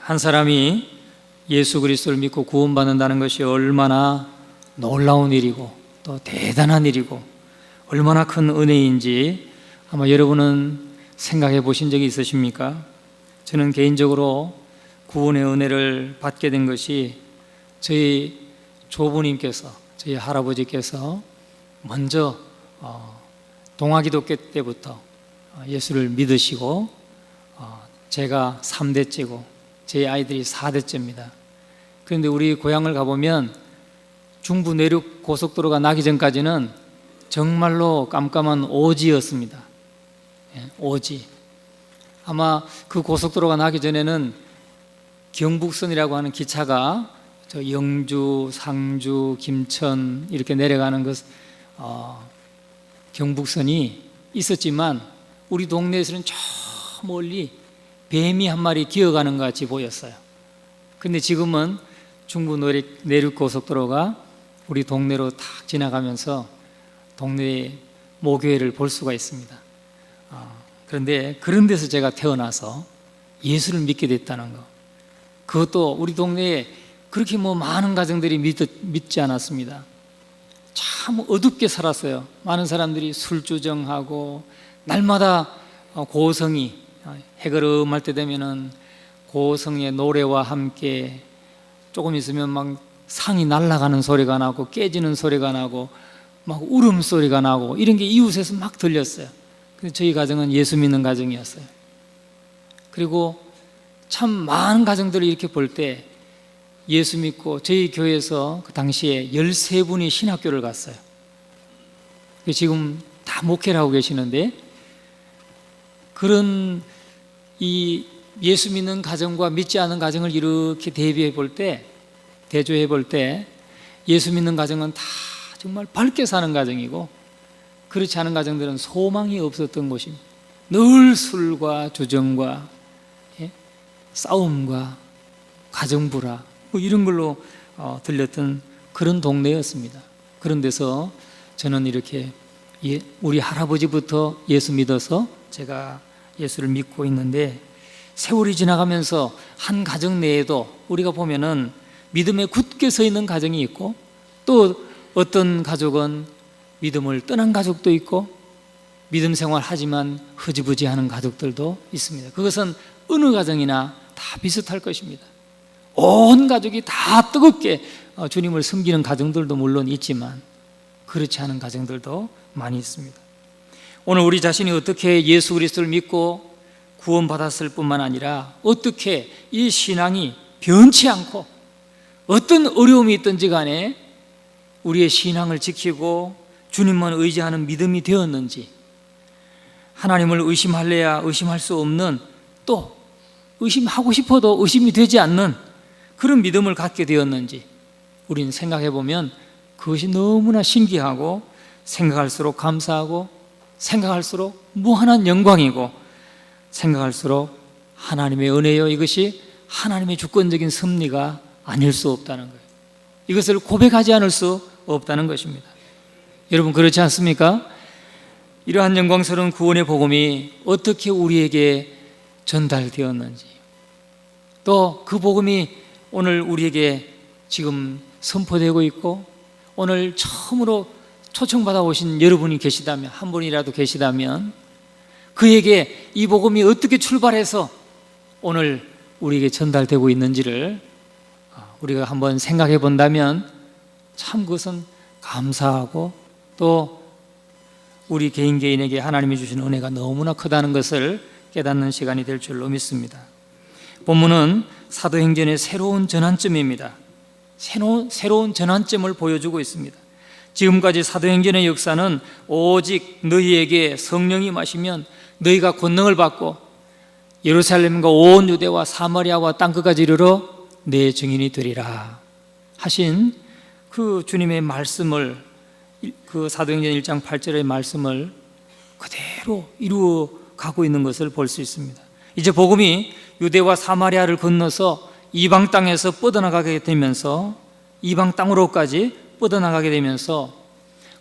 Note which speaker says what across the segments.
Speaker 1: 한 사람이 예수 그리스도를 믿고 구원받는다는 것이 얼마나 놀라운 일이고 또 대단한 일이고 얼마나 큰 은혜인지 아마 여러분은 생각해 보신 적이 있으십니까? 저는 개인적으로 구원의 은혜를 받게 된 것이 저희 조부님께서, 저희 할아버지께서 먼저 동아기독교 때부터 예수를 믿으시고 제가 3대째고 제 아이들이 4대째입니다. 그런데 우리 고향을 가보면 중부 내륙 고속도로가 나기 전까지는 정말로 깜깜한 오지였습니다. 오지. 아마 그 고속도로가 나기 전에는 경북선이라고 하는 기차가 저 영주, 상주, 김천 이렇게 내려가는 경북선이 있었지만 우리 동네에서는 저 멀리 뱀이 한 마리 기어가는 것 같이 보였어요. 근데 지금은 중부 내륙 고속도로가 우리 동네로 탁 지나가면서 동네의 모교회를 볼 수가 있습니다. 그런데 그런 데서 제가 태어나서 예수를 믿게 됐다는 거, 그것도 우리 동네에 그렇게 많은 가정들이 믿지 않았습니다. 참 어둡게 살았어요. 많은 사람들이 술주정하고 날마다 고성이 해그름할 때 되면은 고성의 노래와 함께 조금 있으면 막 상이 날아가는 소리가 나고 깨지는 소리가 나고 막 울음소리가 나고 이런 게 이웃에서 막 들렸어요. 근데 저희 가정은 예수 믿는 가정이었어요. 그리고 참 많은 가정들을 이렇게 볼 때 예수 믿고 저희 교회에서 그 당시에 13분이 신학교를 갔어요. 지금 다 목회를 하고 계시는데 그런 이 예수 믿는 가정과 믿지 않은 가정을 이렇게 대비해 볼 때, 대조해 볼 때 예수 믿는 가정은 다 정말 밝게 사는 가정이고 그렇지 않은 가정들은 소망이 없었던 곳입니다. 늘 술과 주정과 싸움과 가정불화 이런 걸로 들렸던 그런 동네였습니다. 그런 데서 저는 이렇게 우리 할아버지부터 예수 믿어서 제가 예수를 믿고 있는데 세월이 지나가면서 한 가정 내에도 우리가 보면은 믿음에 굳게 서 있는 가정이 있고 또 어떤 가족은 믿음을 떠난 가족도 있고 믿음 생활하지만 흐지부지하는 가족들도 있습니다. 그것은 어느 가정이나 다 비슷할 것입니다. 온 가족이 다 뜨겁게 주님을 섬기는 가정들도 물론 있지만 그렇지 않은 가정들도 많이 있습니다. 오늘 우리 자신이 어떻게 예수 그리스도를 믿고 구원받았을 뿐만 아니라 어떻게 이 신앙이 변치 않고 어떤 어려움이 있든지 간에 우리의 신앙을 지키고 주님만 의지하는 믿음이 되었는지, 하나님을 의심할래야 의심할 수 없는, 또 의심하고 싶어도 의심이 되지 않는 그런 믿음을 갖게 되었는지 우리는 생각해 보면 그것이 너무나 신기하고 생각할수록 감사하고 생각할수록 무한한 영광이고 생각할수록 하나님의 은혜요, 이것이 하나님의 주권적인 섭리가 아닐 수 없다는 거예요. 이것을 고백하지 않을 수 없다는 것입니다. 여러분 그렇지 않습니까? 이러한 영광스러운 구원의 복음이 어떻게 우리에게 전달되었는지, 또 그 복음이 오늘 우리에게 지금 선포되고 있고 오늘 처음으로 초청받아 오신 여러분이 계시다면, 한 분이라도 계시다면 그에게 이 복음이 어떻게 출발해서 오늘 우리에게 전달되고 있는지를 우리가 한번 생각해 본다면 참 그것은 감사하고 또 우리 개인에게 하나님이 주신 은혜가 너무나 크다는 것을 깨닫는 시간이 될 줄로 믿습니다. 본문은 사도행전의 새로운 전환점입니다. 새로운 전환점을 보여주고 있습니다. 지금까지 사도행전의 역사는 오직 너희에게 성령이 임하시면 너희가 권능을 받고 예루살렘과 온 유대와 사마리아와 땅끝까지 이르러 내 증인이 되리라 하신 그 주님의 말씀을, 그 사도행전 1장 8절의 말씀을 그대로 이루어 가고 있는 것을 볼 수 있습니다. 이제 복음이 유대와 사마리아를 건너서 이방 땅에서 뻗어나가게 되면서, 이방 땅으로까지 뻗어나가게 되면서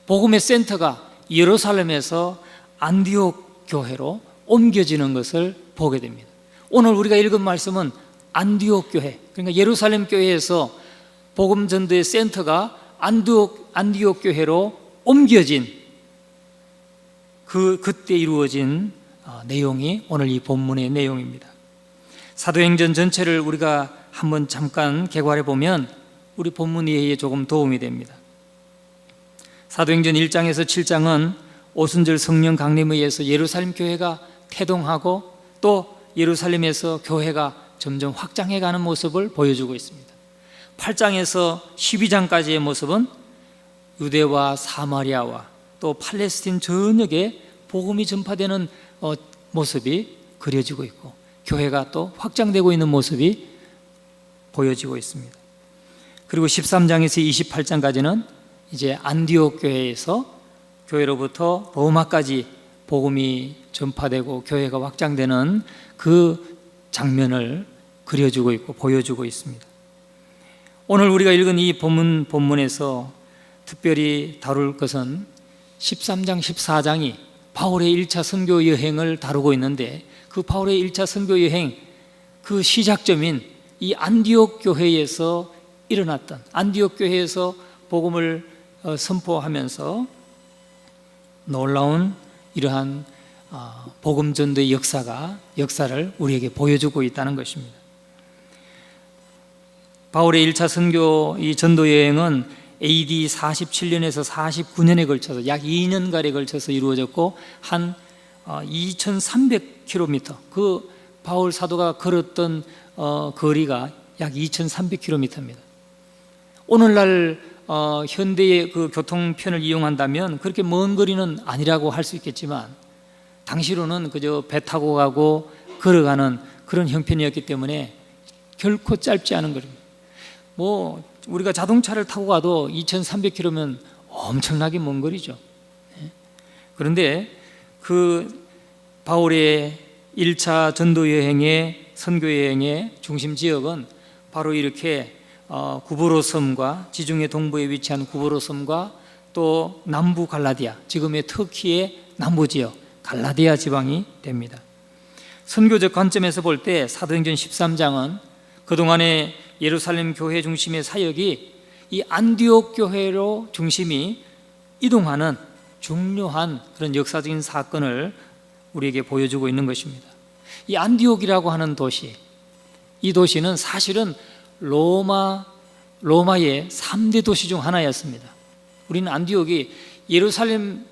Speaker 1: 복음의 센터가 예루살렘에서 안디옥 교회로 옮겨지는 것을 보게 됩니다. 오늘 우리가 읽은 말씀은 안디옥 교회, 그러니까 예루살렘 교회에서 복음 전도의 센터가 안디옥 교회로 옮겨진 그때 이루어진 내용이 오늘 이 본문의 내용입니다. 사도행전 전체를 우리가 한번 잠깐 개괄해 보면 우리 본문 이해에 조금 도움이 됩니다. 사도행전 1장에서 7장은 오순절 성령 강림에 의해서 예루살렘 교회가 태동하고 또 예루살렘에서 교회가 점점 확장해가는 모습을 보여주고 있습니다. 8장에서 12장까지의 모습은 유대와 사마리아와 또 팔레스틴 전역에 복음이 전파되는 모습이 그려지고 있고 교회가 또 확장되고 있는 모습이 보여지고 있습니다. 그리고 13장에서 28장까지는 이제 안디옥 교회에서 교회로부터 로마까지 복음이 전파되고 교회가 확장되는 그 장면을 그려주고 있고 보여주고 있습니다. 오늘 우리가 읽은 이 본문에서 특별히 다룰 것은 13장, 14장이 바울의 1차 선교 여행을 다루고 있는데 그 바울의 1차 선교 여행 그 시작점인 이 안디옥 교회에서 일어났던 안디옥 교회에서 복음을 선포하면서 놀라운 이러한 복음 전도의 역사를 우리에게 보여주고 있다는 것입니다. 바울의 1차 선교 이 전도 여행은 AD 47년에서 49년에 걸쳐서 약 2년간에 걸쳐서 이루어졌고 한 2300km 그 바울 사도가 걸었던 거리가 약 2300km입니다. 오늘날 현대의 그 교통편을 이용한다면 그렇게 먼 거리는 아니라고 할 수 있겠지만 당시로는 그저 배 타고 가고 걸어가는 그런 형편이었기 때문에 결코 짧지 않은 거리입니다. 우리가 자동차를 타고 가도 2300km면 엄청나게 먼 거리죠. 그런데 그 바울의 1차 전도 여행의 선교 여행의 중심 지역은 바로 이렇게 구브로 섬과 지중해 동부에 위치한 구브로 섬과 또 남부 갈라디아, 지금의 터키의 남부 지역 갈라디아 지방이 됩니다. 선교적 관점에서 볼 때 사도행전 13장은 그동안의 예루살렘 교회 중심의 사역이 이 안디옥 교회로 중심이 이동하는 중요한 그런 역사적인 사건을 우리에게 보여주고 있는 것입니다. 이 안디옥이라고 하는 도시, 이 도시는 사실은 로마의 3대 도시 중 하나였습니다. 우리는 안디옥이 예루살렘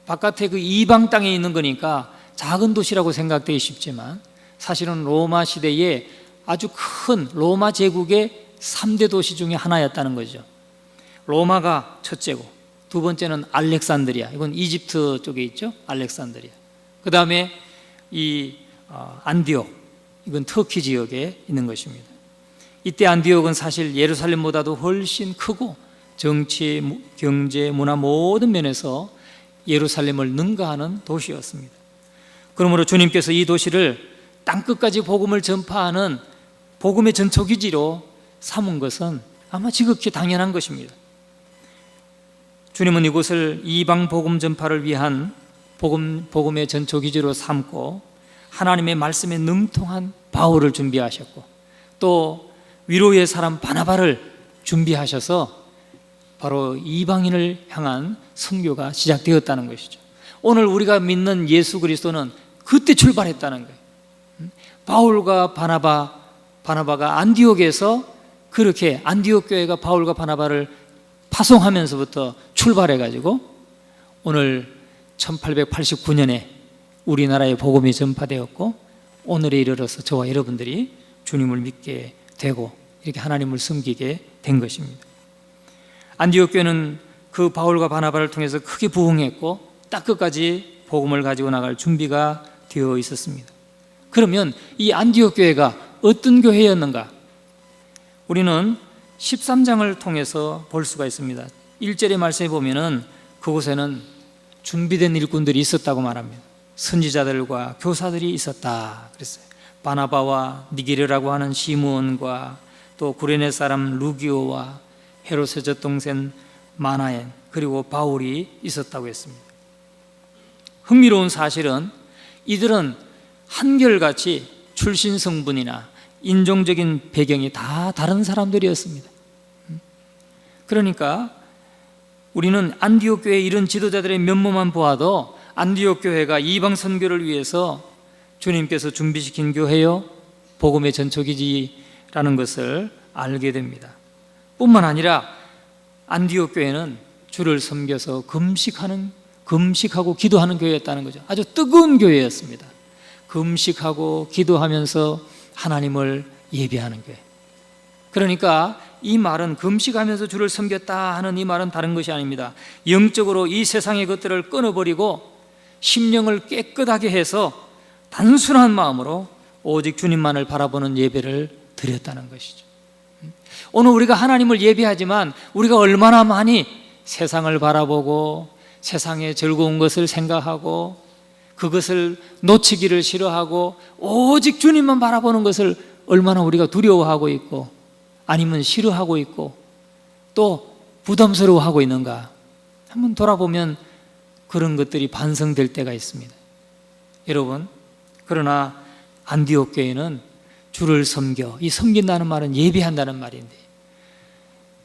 Speaker 1: 바깥에 그 이방 땅에 있는 거니까 작은 도시라고 생각되기 쉽지만 사실은 로마 시대에 아주 큰 로마 제국의 3대 도시 중에 하나였다는 거죠. 로마가 첫째고 두 번째는 알렉산드리아, 이건 이집트 쪽에 있죠. 알렉산드리아. 그 다음에 이 안디옥, 이건 터키 지역에 있는 것입니다. 이때 안디옥은 사실 예루살렘보다도 훨씬 크고 정치, 경제, 문화 모든 면에서 예루살렘을 능가하는 도시였습니다. 그러므로 주님께서 이 도시를 땅끝까지 복음을 전파하는 복음의 전초기지로 삼은 것은 아마 지극히 당연한 것입니다. 주님은 이곳을 이방 복음 전파를 위한 복음의 전초기지로 삼고 하나님의 말씀에 능통한 바울을 준비하셨고 또 위로의 사람 바나바를 준비하셔서 바로 이방인을 향한 선교가 시작되었다는 것이죠. 오늘 우리가 믿는 예수 그리스도는 그때 출발했다는 거예요. 바울과 바나바가 안디옥에서 그렇게 안디옥 교회가 바울과 바나바를 파송하면서부터 출발해가지고 오늘 1889년에 우리나라에 복음이 전파되었고 오늘에 이르러서 저와 여러분들이 주님을 믿게 되고 이렇게 하나님을 섬기게 된 것입니다. 안디옥 교회는 그 바울과 바나바를 통해서 크게 부흥했고 땅끝까지 복음을 가지고 나갈 준비가 되어 있었습니다. 그러면 이 안디옥 교회가 어떤 교회였는가? 우리는 13장을 통해서 볼 수가 있습니다. 1절의 말씀에 보면은 그곳에는 준비된 일꾼들이 있었다고 말합니다. 선지자들과 교사들이 있었다 그랬어요. 바나바와 니게르라고 하는 시므온과 또 구레네 사람 루기오와 헤롯의 젖동생 마나엔 그리고 바울이 있었다고 했습니다. 흥미로운 사실은 이들은 한결같이 출신 성분이나 인종적인 배경이 다 다른 사람들이었습니다. 그러니까 우리는 안디옥 교회 이런 지도자들의 면모만 보아도 안디옥 교회가 이방 선교를 위해서 주님께서 준비시킨 교회요, 복음의 전초기지라는 것을 알게 됩니다. 뿐만 아니라 안디옥 교회는 주를 섬겨서 금식하고 기도하는 교회였다는 거죠. 아주 뜨거운 교회였습니다. 금식하고 기도하면서 하나님을 예배하는 교회. 그러니까 이 말은 금식하면서 주를 섬겼다 하는 이 말은 다른 것이 아닙니다. 영적으로 이 세상의 것들을 끊어버리고 심령을 깨끗하게 해서 단순한 마음으로 오직 주님만을 바라보는 예배를 드렸다는 것이죠. 오늘 우리가 하나님을 예배하지만 우리가 얼마나 많이 세상을 바라보고 세상의 즐거운 것을 생각하고 그것을 놓치기를 싫어하고 오직 주님만 바라보는 것을 얼마나 우리가 두려워하고 있고 아니면 싫어하고 있고 또 부담스러워하고 있는가 한번 돌아보면 그런 것들이 반성될 때가 있습니다. 여러분, 그러나 안디옥 교회는 주를 섬겨, 이 섬긴다는 말은 예배한다는 말인데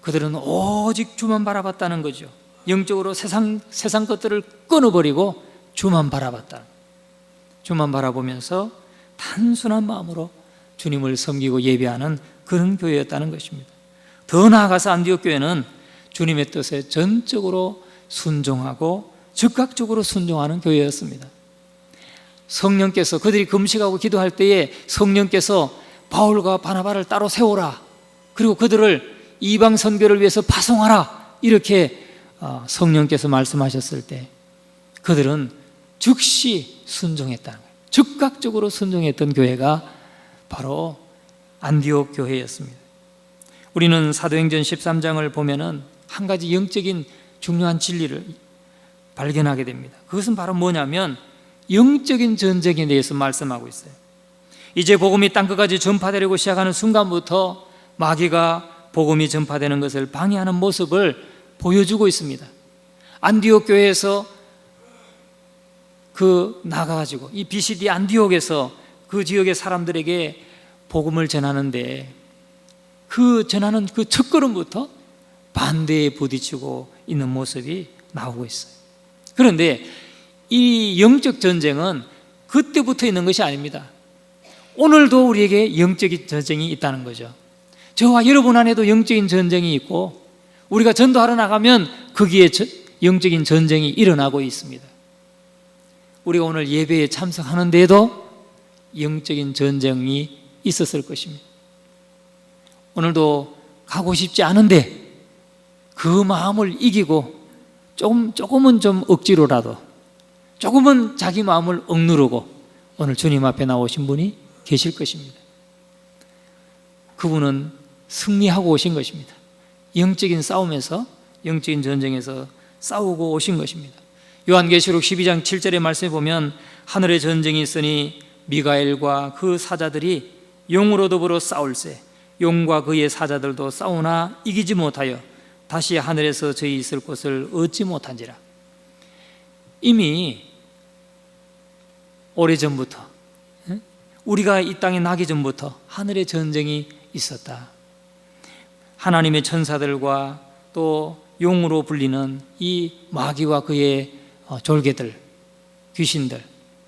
Speaker 1: 그들은 오직 주만 바라봤다는 거죠. 영적으로 세상 것들을 끊어버리고 주만 바라봤다. 주만 바라보면서 단순한 마음으로 주님을 섬기고 예배하는 그런 교회였다는 것입니다. 더 나아가서 안디옥 교회는 주님의 뜻에 전적으로 순종하고 즉각적으로 순종하는 교회였습니다. 성령께서 그들이 금식하고 기도할 때에 성령께서 바울과 바나바를 따로 세우라, 그리고 그들을 이방 선교를 위해서 파송하라, 이렇게 성령께서 말씀하셨을 때 그들은 즉시 순종했다는 거예요. 즉각적으로 순종했던 교회가 바로 안디옥 교회였습니다. 우리는 사도행전 13장을 보면은 한 가지 영적인 중요한 진리를 발견하게 됩니다. 그것은 바로 뭐냐면 영적인 전쟁에 대해서 말씀하고 있어요. 이제 복음이 땅끝까지 전파되려고 시작하는 순간부터 마귀가 복음이 전파되는 것을 방해하는 모습을 보여주고 있습니다. 안디옥 교회에서 나가가지고 이 BCD 안디옥에서 그 지역의 사람들에게 복음을 전하는데 전하는 그 첫걸음부터 반대에 부딪히고 있는 모습이 나오고 있어요. 그런데 이 영적 전쟁은 그때부터 있는 것이 아닙니다. 오늘도 우리에게 영적인 전쟁이 있다는 거죠. 저와 여러분 안에도 영적인 전쟁이 있고 우리가 전도하러 나가면 거기에 영적인 전쟁이 일어나고 있습니다. 우리가 오늘 예배에 참석하는데도 영적인 전쟁이 있었을 것입니다. 오늘도 가고 싶지 않은데 그 마음을 이기고 조금은 좀 억지로라도 조금은 자기 마음을 억누르고 오늘 주님 앞에 나오신 분이 계실 것입니다. 그분은 승리하고 오신 것입니다. 영적인 싸움에서, 영적인 전쟁에서 싸우고 오신 것입니다. 요한계시록 12장 7절의 말씀에 보면 하늘의 전쟁이 있으니 미가엘과 그 사자들이 용으로 더불어 싸울세 용과 그의 사자들도 싸우나 이기지 못하여 다시 하늘에서 저희 있을 곳을 얻지 못한지라. 이미 오래전부터, 우리가 이 땅에 나기 전부터 하늘의 전쟁이 있었다. 하나님의 천사들과 또 용으로 불리는 이 마귀와 그의 졸개들, 귀신들,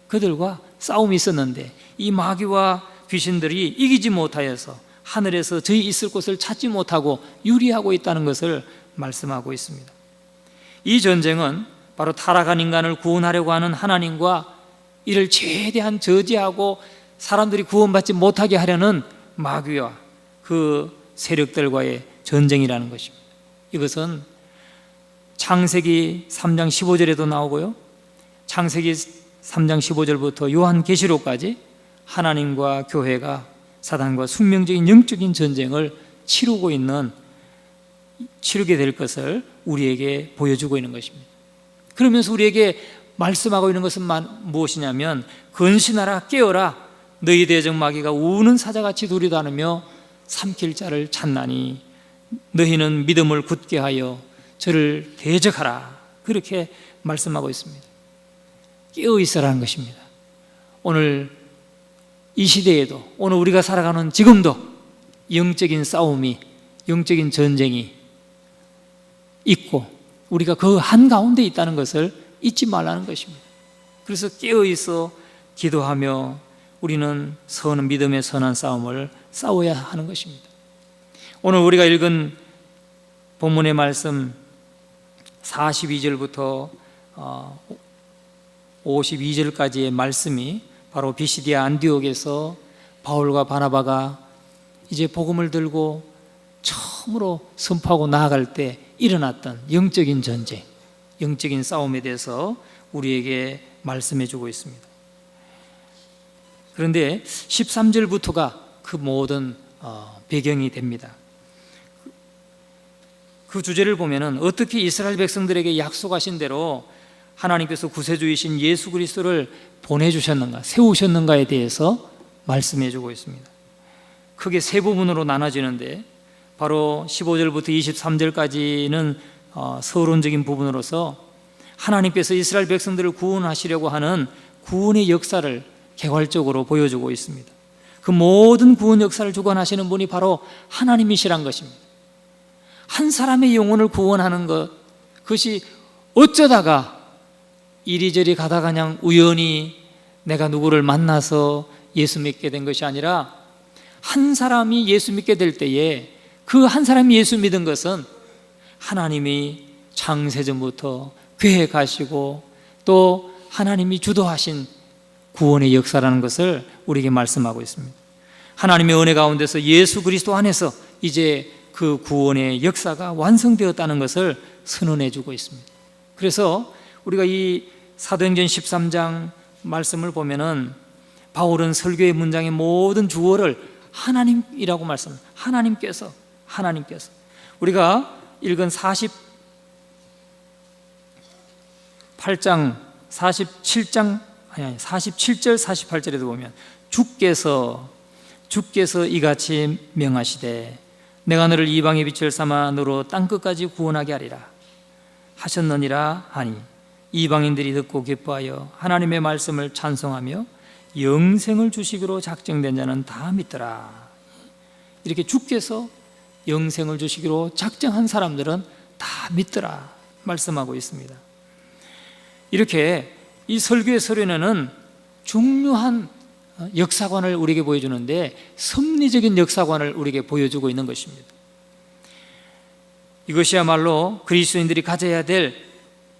Speaker 1: 그들과 싸움이 있었는데 이 마귀와 귀신들이 이기지 못하여서 하늘에서 저희 있을 곳을 찾지 못하고 유리하고 있다는 것을 말씀하고 있습니다. 이 전쟁은 바로 타락한 인간을 구원하려고 하는 하나님과 이를 최대한 저지하고 사람들이 구원받지 못하게 하려는 마귀와 그 세력들과의 전쟁이라는 것입니다. 이것은 창세기 3장 15절에도 나오고요, 창세기 3장 15절부터 요한계시록까지 하나님과 교회가 사단과 숙명적인 영적인 전쟁을 치르게 될 것을 우리에게 보여주고 있는 것입니다. 그러면서 우리에게 말씀하고 있는 것은 무엇이냐면 근신하라, 깨어라, 너희 대적 마귀가 우는 사자같이 두리다니며 삼킬 자를 찾나니 너희는 믿음을 굳게 하여 저를 대적하라, 그렇게 말씀하고 있습니다. 깨어 있으라는 것입니다. 오늘 이 시대에도 오늘 우리가 살아가는 지금도 영적인 싸움이, 영적인 전쟁이 있고 우리가 그 한가운데 있다는 것을 잊지 말라는 것입니다. 그래서 깨어있어 기도하며 우리는 선한 믿음의 선한 싸움을 싸워야 하는 것입니다. 오늘 우리가 읽은 본문의 말씀 42절부터 52절까지의 말씀이 바로 비시디아 안디옥에서 바울과 바나바가 이제 복음을 들고 처음으로 선포하고 나아갈 때 일어났던 영적인 전쟁, 영적인 싸움에 대해서 우리에게 말씀해 주고 있습니다. 그런데 13절부터가 그 모든 배경이 됩니다. 그 주제를 보면은 어떻게 이스라엘 백성들에게 약속하신 대로 하나님께서 구세주이신 예수 그리스도를 보내주셨는가, 세우셨는가에 대해서 말씀해 주고 있습니다. 크게 세 부분으로 나눠지는데 바로 15절부터 23절까지는 서론적인 부분으로서 하나님께서 이스라엘 백성들을 구원하시려고 하는 구원의 역사를 개괄적으로 보여주고 있습니다. 그 모든 구원 역사를 주관하시는 분이 바로 하나님이시란 것입니다. 한 사람의 영혼을 구원하는 것, 그것이 어쩌다가 이리저리 가다가 그냥 우연히 내가 누구를 만나서 예수 믿게 된 것이 아니라 한 사람이 예수 믿게 될 때에 그 한 사람이 예수 믿은 것은 하나님이 창세전부터 계획하시고 또 하나님이 주도하신 구원의 역사라는 것을 우리에게 말씀하고 있습니다. 하나님의 은혜 가운데서 예수 그리스도 안에서 이제 그 구원의 역사가 완성되었다는 것을 선언해 주고 있습니다. 그래서 우리가 이 사도행전 13장 말씀을 보면은 바울은 설교의 문장의 모든 주어를 하나님이라고 말씀합니다. 하나님께서 우리가 읽은 47장 47절 48절에도 보면 주께서 이같이 명하시되 내가 너를 이방의 빛을 삼아 너로 땅끝까지 구원하게 하리라 하셨느니라 하니 이방인들이 듣고 기뻐하여 하나님의 말씀을 찬송하며 영생을 주시기로 작정된 자는 다 믿더라. 이렇게 주께서 영생을 주시기로 작정한 사람들은 다 믿더라 말씀하고 있습니다. 이렇게 이 설교의 서론에는 중요한 역사관을 우리에게 보여주는데 섭리적인 역사관을 우리에게 보여주고 있는 것입니다. 이것이야말로 그리스도인들이 가져야 될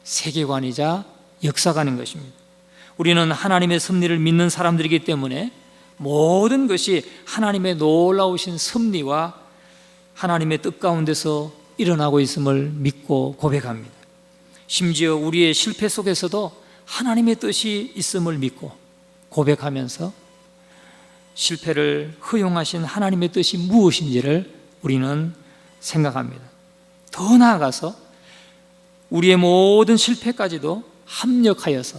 Speaker 1: 세계관이자 역사관인 것입니다. 우리는 하나님의 섭리를 믿는 사람들이기 때문에 모든 것이 하나님의 놀라우신 섭리와 하나님의 뜻 가운데서 일어나고 있음을 믿고 고백합니다. 심지어 우리의 실패 속에서도 하나님의 뜻이 있음을 믿고 고백하면서 실패를 허용하신 하나님의 뜻이 무엇인지를 우리는 생각합니다. 더 나아가서 우리의 모든 실패까지도 합력하여서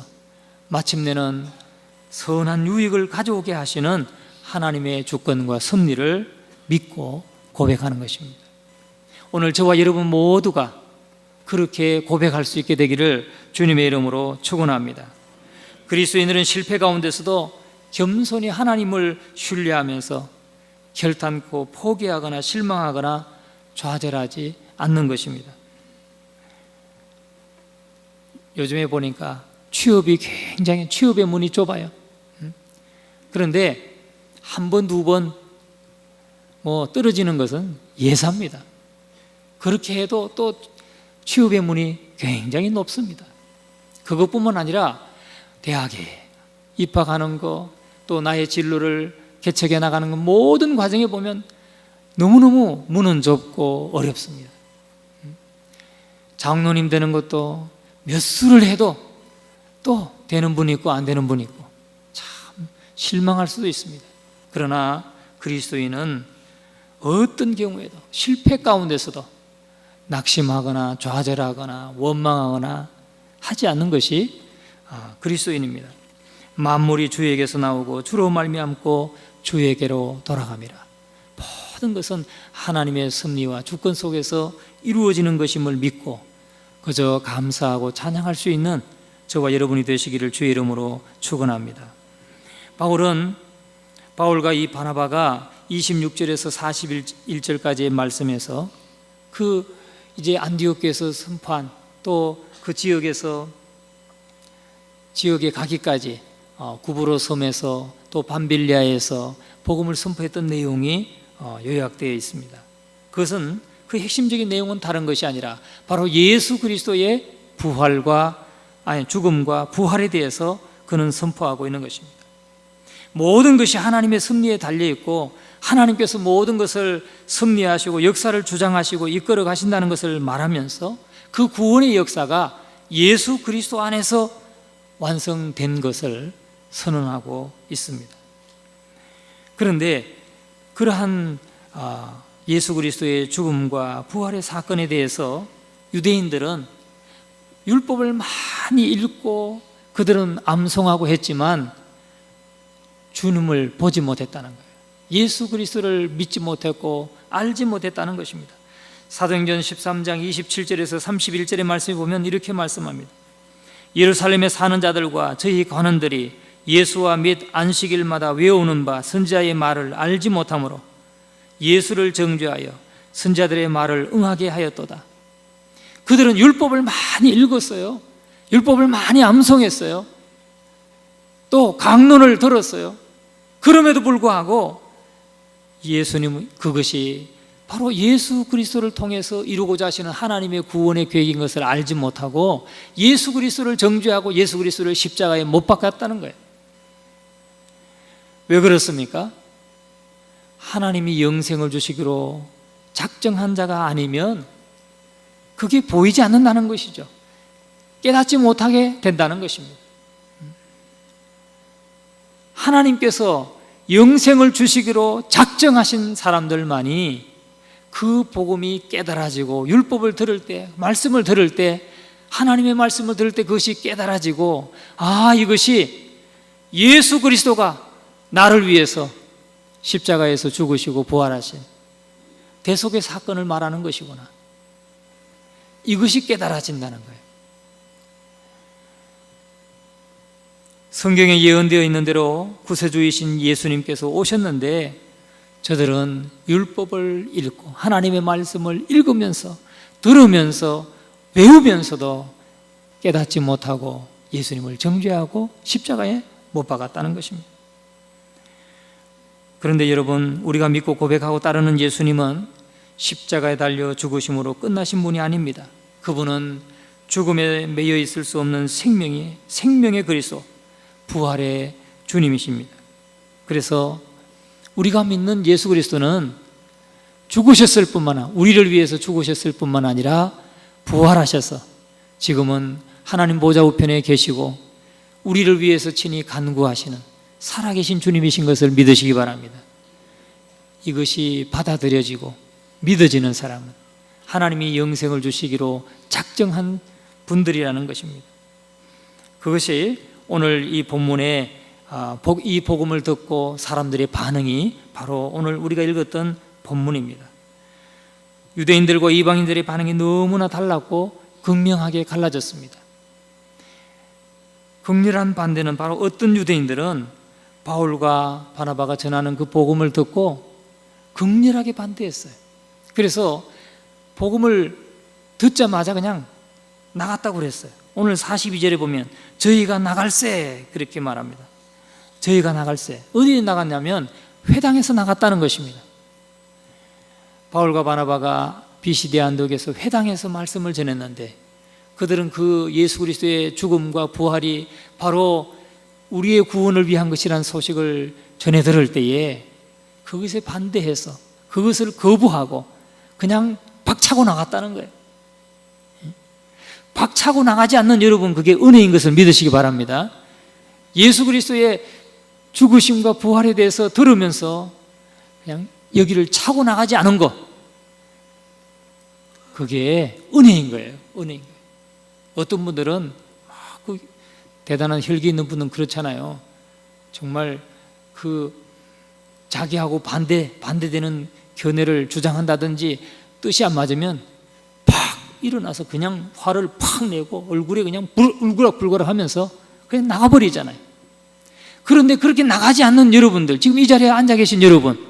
Speaker 1: 마침내는 선한 유익을 가져오게 하시는 하나님의 주권과 섭리를 믿고 고백하는 것입니다. 오늘 저와 여러분 모두가 그렇게 고백할 수 있게 되기를 주님의 이름으로 축원합니다. 그리스도인들은 실패 가운데서도 겸손히 하나님을 신뢰하면서 결단코 포기하거나 실망하거나 좌절하지 않는 것입니다. 요즘에 보니까 취업의 문이 좁아요. 그런데 한 번, 두 번 떨어지는 것은 예사입니다. 그렇게 해도 또 취업의 문이 굉장히 높습니다. 그것뿐만 아니라 대학에 입학하는 거, 또 나의 진로를 개척해 나가는 것, 모든 과정에 보면 너무너무 문은 좁고 어렵습니다. 장로님 되는 것도 몇 수를 해도 또 되는 분이 있고 안 되는 분이 있고 참 실망할 수도 있습니다. 그러나 그리스도인은 어떤 경우에도 실패 가운데서도 낙심하거나 좌절하거나 원망하거나 하지 않는 것이 그리스도인입니다. 만물이 주에게서 나오고 주로 말미암고 주에게로 돌아갑니다. 모든 것은 하나님의 섭리와 주권 속에서 이루어지는 것임을 믿고 그저 감사하고 찬양할 수 있는 저와 여러분이 되시기를 주의 이름으로 축원합니다. 바울은 바울과 이 바나바가 26절에서 41절까지의 말씀에서 이제 안디옥에서 선포한, 또 그 지역에 가기까지 구브로 섬에서 또 밤빌리아에서 복음을 선포했던 내용이 요약되어 있습니다. 그것은 그 핵심적인 내용은 다른 것이 아니라 바로 예수 그리스도의 죽음과 부활에 대해서 그는 선포하고 있는 것입니다. 모든 것이 하나님의 섭리에 달려있고 하나님께서 모든 것을 섭리하시고 역사를 주장하시고 이끌어 가신다는 것을 말하면서 그 구원의 역사가 예수 그리스도 안에서 완성된 것을 선언하고 있습니다. 그런데 그러한 예수 그리스도의 죽음과 부활의 사건에 대해서 유대인들은 율법을 많이 읽고 그들은 암송하고 했지만 주님을 보지 못했다는 거예요. 예수 그리스도를 믿지 못했고 알지 못했다는 것입니다. 사도행전 13장 27절에서 31절의 말씀에 보면 이렇게 말씀합니다. 예루살렘에 사는 자들과 저희 관원들이 예수와 및 안식일마다 외우는 바 선지자의 말을 알지 못하므로 예수를 정죄하여 선지자들의 말을 응하게 하였도다. 그들은 율법을 많이 읽었어요. 율법을 많이 암송했어요. 또 강론을 들었어요. 그럼에도 불구하고 예수님, 그것이 바로 예수 그리스도를 통해서 이루고자 하시는 하나님의 구원의 계획인 것을 알지 못하고 예수 그리스도를 정죄하고 예수 그리스도를 십자가에 못 박았다는 거예요. 왜 그렇습니까? 하나님이 영생을 주시기로 작정한 자가 아니면 그게 보이지 않는다는 것이죠. 깨닫지 못하게 된다는 것입니다. 하나님께서 영생을 주시기로 작정하신 사람들만이 그 복음이 깨달아지고 율법을 들을 때, 말씀을 들을 때, 하나님의 말씀을 들을 때 그것이 깨달아지고, 이것이 예수 그리스도가 나를 위해서 십자가에서 죽으시고 부활하신 대속의 사건을 말하는 것이구나, 이것이 깨달아진다는 거예요. 성경에 예언되어 있는 대로 구세주이신 예수님께서 오셨는데 저들은 율법을 읽고 하나님의 말씀을 읽으면서 들으면서 외우면서도 깨닫지 못하고 예수님을 정죄하고 십자가에 못 박았다는 것입니다. 그런데 여러분, 우리가 믿고 고백하고 따르는 예수님은 십자가에 달려 죽으심으로 끝나신 분이 아닙니다. 그분은 죽음에 매여 있을 수 없는 생명의 그리스도, 부활의 주님이십니다. 그래서 우리가 믿는 예수 그리스도는 죽으셨을 뿐만 아니라, 우리를 위해서 죽으셨을 뿐만 아니라 부활하셔서 지금은 하나님 보좌 우편에 계시고 우리를 위해서 친히 간구하시는 살아계신 주님이신 것을 믿으시기 바랍니다. 이것이 받아들여지고 믿어지는 사람은 하나님이 영생을 주시기로 작정한 분들이라는 것입니다. 그것이 오늘 이 본문에 이 복음을 듣고 사람들의 반응이 바로 오늘 우리가 읽었던 본문입니다. 유대인들과 이방인들의 반응이 너무나 달랐고 극명하게 갈라졌습니다. 극렬한 반대는 바로 어떤 유대인들은 바울과 바나바가 전하는 그 복음을 듣고 극렬하게 반대했어요. 그래서 복음을 듣자마자 그냥 나갔다고 그랬어요. 오늘 42절에 보면 저희가 나갈세, 그렇게 말합니다. 저희가 나갈세. 어디에 나갔냐면 회당에서 나갔다는 것입니다. 바울과 바나바가 비시디아 안디옥에서 회당에서 말씀을 전했는데 그들은 그 예수 그리스도의 죽음과 부활이 바로 우리의 구원을 위한 것이라는 소식을 전해 들을 때에 그것에 반대해서 그것을 거부하고 그냥 박차고 나갔다는 거예요. 박차고 나가지 않는 여러분, 그게 은혜인 것을 믿으시기 바랍니다. 예수 그리스도의 죽으심과 부활에 대해서 들으면서 그냥 여기를 차고 나가지 않은 것, 그게 은혜인 거예요. 은혜인 거예요. 어떤 분들은 그 대단한 혈기 있는 분은 그렇잖아요. 정말 그 자기하고 반대되는 견해를 주장한다든지 뜻이 안 맞으면 팍 일어나서 그냥 화를 팍 내고 얼굴에 그냥 울그락불그락 하면서 그냥 나가버리잖아요. 그런데 그렇게 나가지 않는 여러분들, 지금 이 자리에 앉아 계신 여러분,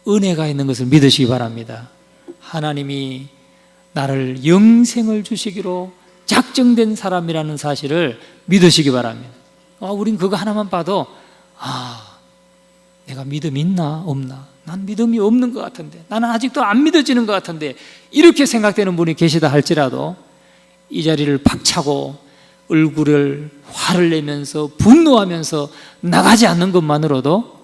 Speaker 1: 은혜가 있는 것을 믿으시기 바랍니다. 하나님이 나를 영생을 주시기로 작정된 사람이라는 사실을 믿으시기 바랍니다. 우린 그거 하나만 봐도 내가 믿음 있나 없나, 난 믿음이 없는 것 같은데, 나는 아직도 안 믿어지는 것 같은데, 이렇게 생각되는 분이 계시다 할지라도 이 자리를 박차고 얼굴을 화를 내면서 분노하면서 나가지 않는 것만으로도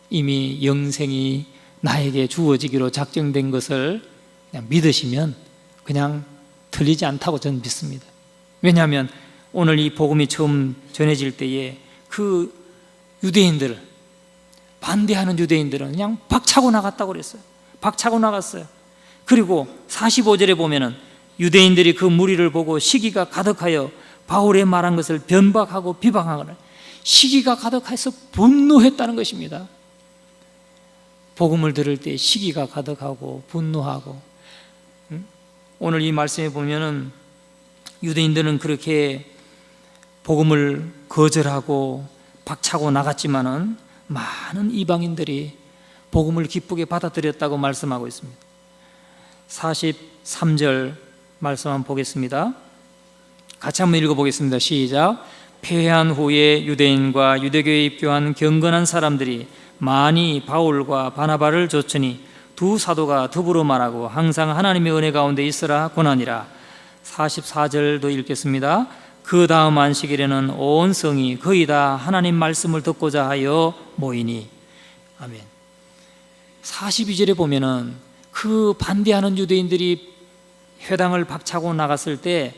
Speaker 1: 이미 영생이 나에게 주어지기로 작정된 것을 그냥 믿으시면 그냥 틀리지 않다고 저는 믿습니다. 왜냐하면 오늘 이 복음이 처음 전해질 때에 그 유대인들을, 반대하는 유대인들은 그냥 박차고 나갔다고 그랬어요. 박차고 나갔어요. 그리고 45절에 보면은 유대인들이 그 무리를 보고 시기가 가득하여 바울의 말한 것을 변박하고 비방하거나, 시기가 가득해서 분노했다는 것입니다. 복음을 들을 때 시기가 가득하고 분노하고, 오늘 이 말씀에 보면은 유대인들은 그렇게 복음을 거절하고 박차고 나갔지만은 많은 이방인들이 복음을 기쁘게 받아들였다고 말씀하고 있습니다. 43절 말씀 한번 보겠습니다. 같이 한번 읽어보겠습니다. 시작. 패한 후에 유대인과 유대교에 입교한 경건한 사람들이 많이 바울과 바나바를 좇으니 두 사도가 더불어 말하고 항상 하나님의 은혜 가운데 있으라 권하니라. 44절도 읽겠습니다. 그 다음 안식일에는 온 성이 거의 다 하나님 말씀을 듣고자 하여 모이니. 아멘. 42절에 보면은 그 반대하는 유대인들이 회당을 박차고 나갔을 때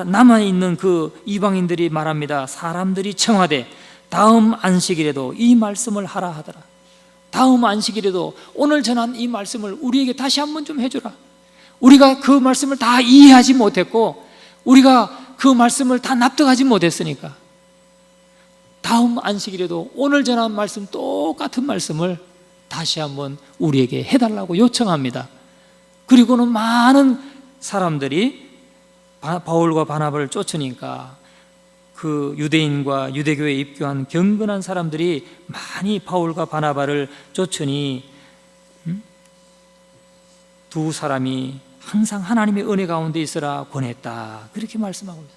Speaker 1: 남아있는 그 이방인들이 말합니다. 사람들이 청하되 다음 안식일에도 이 말씀을 하라 하더라. 다음 안식일에도 오늘 전한 이 말씀을 우리에게 다시 한번 좀 해주라. 우리가 그 말씀을 다 이해하지 못했고 우리가 그 말씀을 다 납득하지 못했으니까 다음 안식일에도 오늘 전한 말씀, 똑같은 말씀을 다시 한번 우리에게 해달라고 요청합니다. 그리고는 많은 사람들이 바울과 바나바를 쫓으니까 그 유대인과 유대교에 입교한 경건한 사람들이 많이 바울과 바나바를 쫓으니 두 사람이 항상 하나님의 은혜 가운데 있으라 권했다, 그렇게 말씀하고 있어요.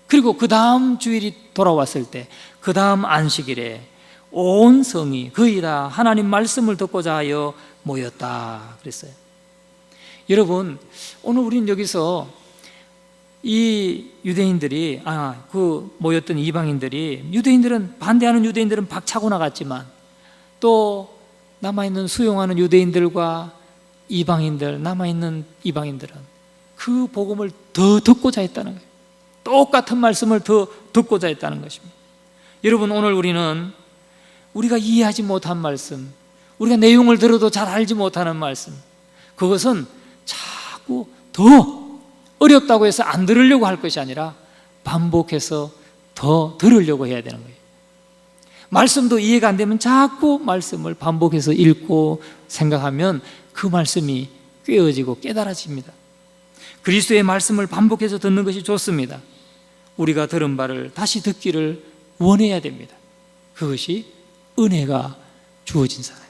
Speaker 1: 그리고 그 다음 주일이 돌아왔을 때, 그 다음 안식일에 온 성이 거의 다 하나님 말씀을 듣고자 하여 모였다 그랬어요. 여러분, 오늘 우리는 여기서 이 유대인들이 그 모였던 이방인들이, 유대인들은, 반대하는 유대인들은 박차고 나갔지만 또 남아있는 수용하는 유대인들과 이방인들, 남아있는 이방인들은 그 복음을 더 듣고자 했다는 거예요. 똑같은 말씀을 더 듣고자 했다는 것입니다. 여러분, 오늘 우리는 우리가 이해하지 못한 말씀, 우리가 내용을 들어도 잘 알지 못하는 말씀, 그것은 자꾸 더 어렵다고 해서 안 들으려고 할 것이 아니라 반복해서 더 들으려고 해야 되는 거예요. 말씀도 이해가 안 되면 자꾸 말씀을 반복해서 읽고 생각하면 그 말씀이 꿰어지고 깨달아집니다. 그리스도의 말씀을 반복해서 듣는 것이 좋습니다. 우리가 들은 바를 다시 듣기를 원해야 됩니다. 그것이 은혜가 주어진 사람이에요.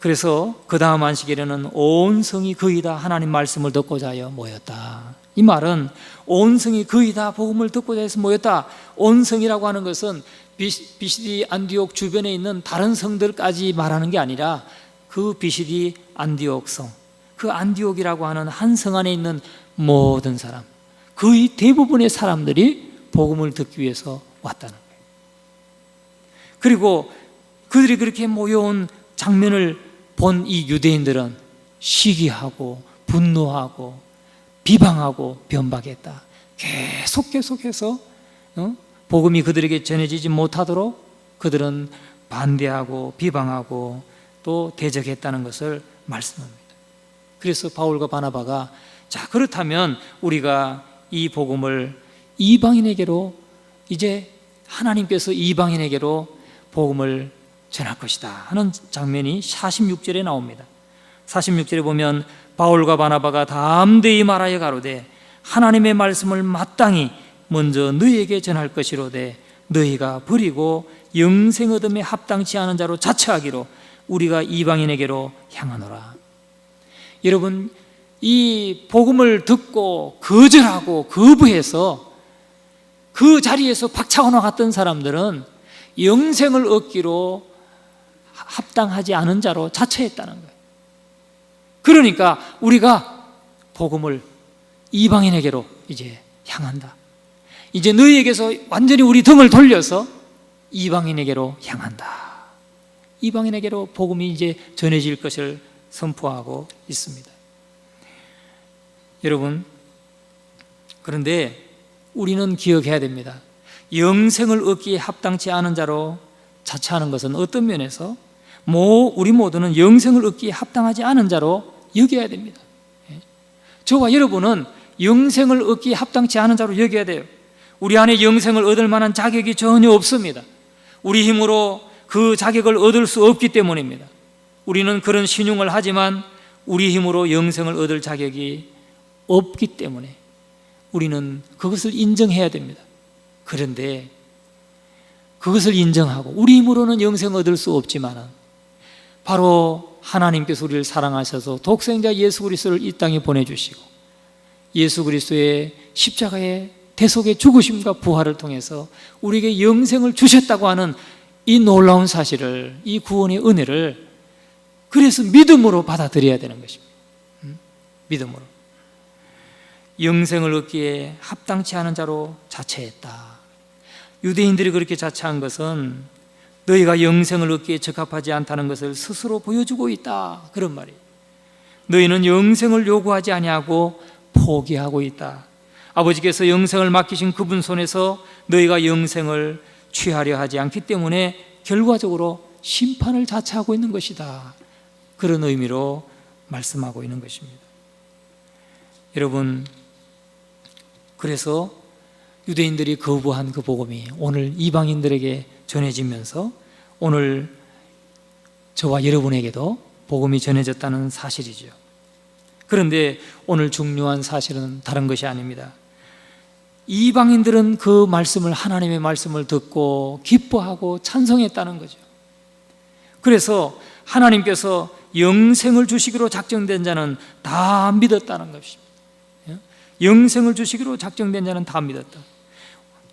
Speaker 1: 그래서 그 다음 안식일에는 온 성이 거의 다 하나님 말씀을 듣고자 하여 모였다. 이 말은 온 성이 거의 다 복음을 듣고자 해서 모였다. 온 성이라고 하는 것은 비시디 안디옥 주변에 있는 다른 성들까지 말하는 게 아니라 그 비시디 안디옥 성, 그 안디옥이라고 하는 한 성 안에 있는 모든 사람, 거의 대부분의 사람들이 복음을 듣기 위해서 왔다는 거예요. 그리고 그들이 그렇게 모여온 장면을 본 이 유대인들은 시기하고 분노하고 비방하고 변박했다. 계속해서 복음이 그들에게 전해지지 못하도록 그들은 반대하고 비방하고 또 대적했다는 것을 말씀합니다. 그래서 바울과 바나바가, 자, 그렇다면 우리가 이 복음을 이방인에게로, 이제 하나님께서 이방인에게로 복음을 전할 것이다 하는 장면이 46절에 나옵니다. 46절에 보면 바울과 바나바가 담대히 말하여 가로되 하나님의 말씀을 마땅히 먼저 너희에게 전할 것이로되 너희가 버리고 영생 얻음에 합당치 않은 자로 자처하기로 우리가 이방인에게로 향하노라. 여러분, 이 복음을 듣고 거절하고 거부해서 그 자리에서 박차고 나갔던 사람들은 영생을 얻기로 합당하지 않은 자로 자처했다는 거예요. 그러니까 우리가 복음을 이방인에게로 이제 향한다. 이제 너희에게서 완전히 우리 등을 돌려서 이방인에게로 향한다. 이방인에게로 복음이 이제 전해질 것을 선포하고 있습니다. 여러분, 그런데 우리는 기억해야 됩니다. 영생을 얻기에 합당치 않은 자로 자처하는 것은 어떤 면에서 우리 모두는 영생을 얻기에 합당하지 않은 자로 여겨야 됩니다. 저와 여러분은 영생을 얻기에 합당치 않은 자로 여겨야 돼요. 우리 안에 영생을 얻을 만한 자격이 전혀 없습니다. 우리 힘으로 그 자격을 얻을 수 없기 때문입니다. 우리는 그런 신용을 하지만 우리 힘으로 영생을 얻을 자격이 없기 때문에 우리는 그것을 인정해야 됩니다. 그런데 그것을 인정하고 우리 힘으로는 영생을 얻을 수 없지만 바로 하나님께서 우리를 사랑하셔서 독생자 예수 그리스도를 이 땅에 보내주시고 예수 그리스도의 십자가의 대속의 죽으심과 부활을 통해서 우리에게 영생을 주셨다고 하는 이 놀라운 사실을, 이 구원의 은혜를 그래서 믿음으로 받아들여야 되는 것입니다. 믿음으로. 영생을 얻기에 합당치 않은 자로 자처했다. 유대인들이 그렇게 자처한 것은 너희가 영생을 얻기에 적합하지 않다는 것을 스스로 보여주고 있다, 그런 말이에요. 너희는 영생을 요구하지 아니하고 포기하고 있다. 아버지께서 영생을 맡기신 그분 손에서 너희가 영생을 취하려 하지 않기 때문에 결과적으로 심판을 자처하고 있는 것이다, 그런 의미로 말씀하고 있는 것입니다. 여러분, 그래서 유대인들이 거부한 그 복음이 오늘 이방인들에게 전해지면서 오늘 저와 여러분에게도 복음이 전해졌다는 사실이죠. 그런데 오늘 중요한 사실은 다른 것이 아닙니다. 이방인들은 그 말씀을, 하나님의 말씀을 듣고 기뻐하고 찬송했다는 거죠. 그래서 하나님께서 영생을 주시기로 작정된 자는 다 믿었다는 것입니다. 영생을 주시기로 작정된 자는 다 믿었다.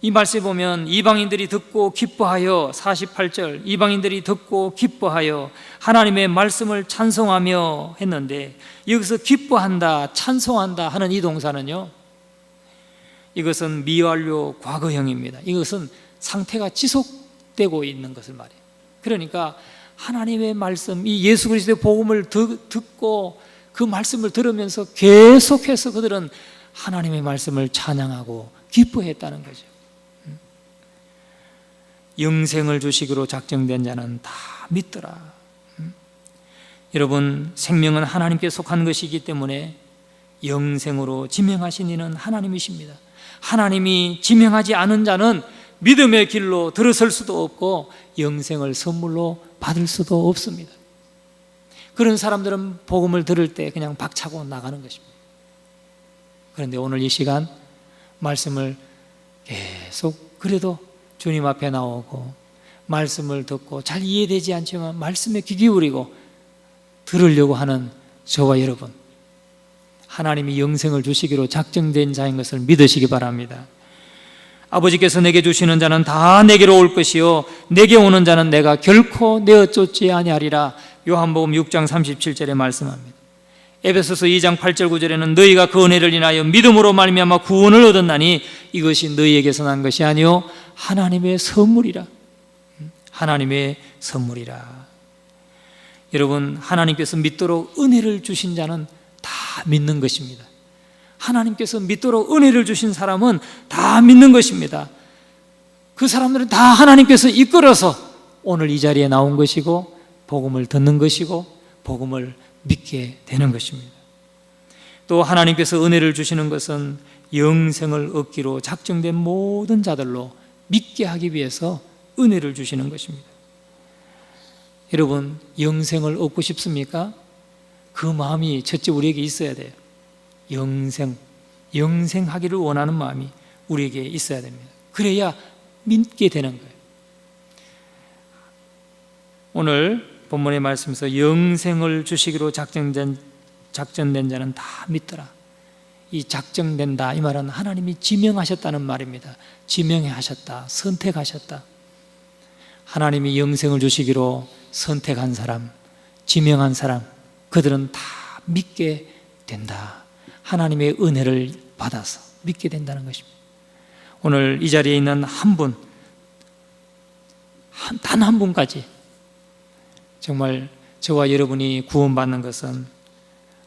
Speaker 1: 이 말씀에 보면 이방인들이 듣고 기뻐하여, 48절, 이방인들이 듣고 기뻐하여 하나님의 말씀을 찬송하며 했는데, 여기서 기뻐한다, 찬송한다 하는 이 동사는요, 이것은 미완료 과거형입니다. 이것은 상태가 지속되고 있는 것을 말해요. 그러니까 하나님의 말씀, 이 예수 그리스도의 복음을 듣고 그 말씀을 들으면서 계속해서 그들은 하나님의 말씀을 찬양하고 기뻐했다는 거죠. 영생을 주시기로 작정된 자는 다 믿더라. 여러분, 생명은 하나님께 속한 것이기 때문에 영생으로 지명하신 이는 하나님이십니다. 하나님이 지명하지 않은 자는 믿음의 길로 들어설 수도 없고 영생을 선물로 받을 수도 없습니다. 그런 사람들은 복음을 들을 때 그냥 박차고 나가는 것입니다. 그런데 오늘 이 시간 말씀을 계속 그래도 주님 앞에 나오고 말씀을 듣고 잘 이해되지 않지만 말씀에 귀 기울이고 들으려고 하는 저와 여러분, 하나님이 영생을 주시기로 작정된 자인 것을 믿으시기 바랍니다. 아버지께서 내게 주시는 자는 다 내게로 올 것이요 내게 오는 자는 내가 결코 내어 쫓지 아니하리라. 요한복음 6장 37절에 말씀합니다. 에베소서 2장 8절 9절에는 너희가 그 은혜를 인하여 믿음으로 말미암아 구원을 얻었나니 이것이 너희에게서 난 것이 아니요 하나님의 선물이라. 하나님의 선물이라. 여러분, 하나님께서 믿도록 은혜를 주신 자는 다 믿는 것입니다. 하나님께서 믿도록 은혜를 주신 사람은 다 믿는 것입니다. 그 사람들은 다 하나님께서 이끌어서 오늘 이 자리에 나온 것이고 복음을 듣는 것이고 복음을 믿게 되는 것입니다. 또 하나님께서 은혜를 주시는 것은 영생을 얻기로 작정된 모든 자들로 믿게 하기 위해서 은혜를 주시는 것입니다. 여러분, 영생을 얻고 싶습니까? 그 마음이 첫째 우리에게 있어야 돼요. 영생하기를 원하는 마음이 우리에게 있어야 됩니다. 그래야 믿게 되는 거예요. 오늘 본문의 말씀에서 영생을 주시기로 작정된 자는 다 믿더라. 이 작정된다, 이 말은 하나님이 지명하셨다는 말입니다. 지명하셨다, 선택하셨다. 하나님이 영생을 주시기로 선택한 사람, 지명한 사람, 그들은 다 믿게 된다. 하나님의 은혜를 받아서 믿게 된다는 것입니다. 오늘 이 자리에 있는 한 분, 단 한 분까지 정말 저와 여러분이 구원받는 것은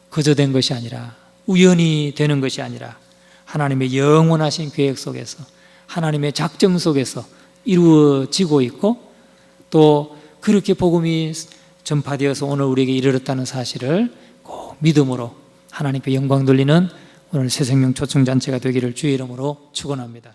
Speaker 1: 거저 된 것이 아니라, 우연히 되는 것이 아니라 하나님의 영원하신 계획 속에서, 하나님의 작정 속에서 이루어지고 있고, 또 그렇게 복음이 전파되어서 오늘 우리에게 이르렀다는 사실을 꼭 믿음으로 하나님께 영광 돌리는 오늘 새생명 초청잔치가 되기를 주의 이름으로 축원합니다.